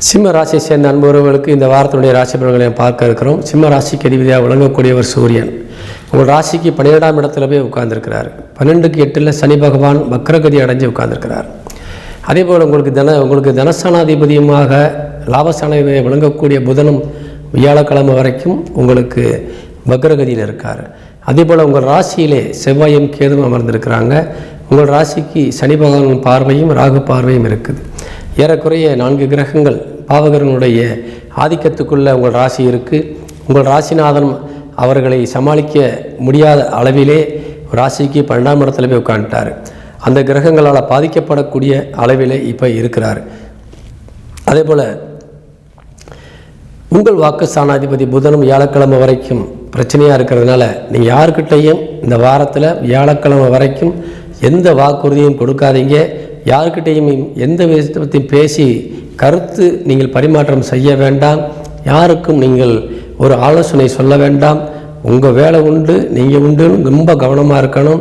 சிம்ம ராசியை சேர்ந்த அன்புறவர்களுக்கு இந்த வாரத்தினுடைய ராசி பலன்களை பார்க்க இருக்கிறோம். சிம்ம ராசிக்கு அதிபதியாக விளங்கக்கூடியவர் சூரியன் உங்கள் ராசிக்கு 12ஆம் இடத்துல போய் உட்கார்ந்துருக்கிறார். 12க்கு 8ல் சனி பகவான் வக்ரகதி அடைஞ்சு உட்கார்ந்துருக்கிறார். அதே போல் உங்களுக்கு தனஸ்தானாதிபதியுமாக லாபஸ்தானாதிபதியை விளங்கக்கூடிய புதனும் வியாழக்கிழமை வரைக்கும் உங்களுக்கு வக்ரகதியில் இருக்கார். அதே போல் உங்கள் ராசியிலே செவ்வாயும் கேதுவும் அமர்ந்திருக்கிறாங்க. உங்கள் ராசிக்கு சனி பகவான் பார்வையும் ராகு பார்வையும் இருக்குது. ஏறக்குறைய 4 கிரகங்கள் பாவகர்களுடைய ஆதிக்கத்துக்குள்ளே உங்கள் ராசி இருக்குது. உங்கள் ராசிநாதன் அவர்களை சமாளிக்க முடியாத அளவிலே ராசிக்கு 12ஆம் இடத்துல போய் உட்காந்துட்டார். அந்த கிரகங்களால் பாதிக்கப்படக்கூடிய அளவிலே இப்போ இருக்கிறார். அதே போல் உங்கள் வாக்கு ஸ்தானாதிபதி புதனும் வியாழக்கிழமை வரைக்கும் பிரச்சனையாக இருக்கிறதுனால நீங்கள் யாருக்கிட்டையும் இந்த வாரத்தில் வியாழக்கிழமை வரைக்கும் எந்த வாக்குறுதியும் கொடுக்காதீங்க. யாருக்கிட்டையும் எந்த விஷயத்தையும் பேசி கருத்து நீங்கள் பரிமாற்றம் செய்ய வேண்டாம். யாருக்கும் நீங்கள் ஒரு ஆலோசனை சொல்ல வேண்டாம். உங்கள் வேலை உண்டு, நீங்கள் உண்டுன்னு ரொம்ப கவனமாக இருக்கணும்.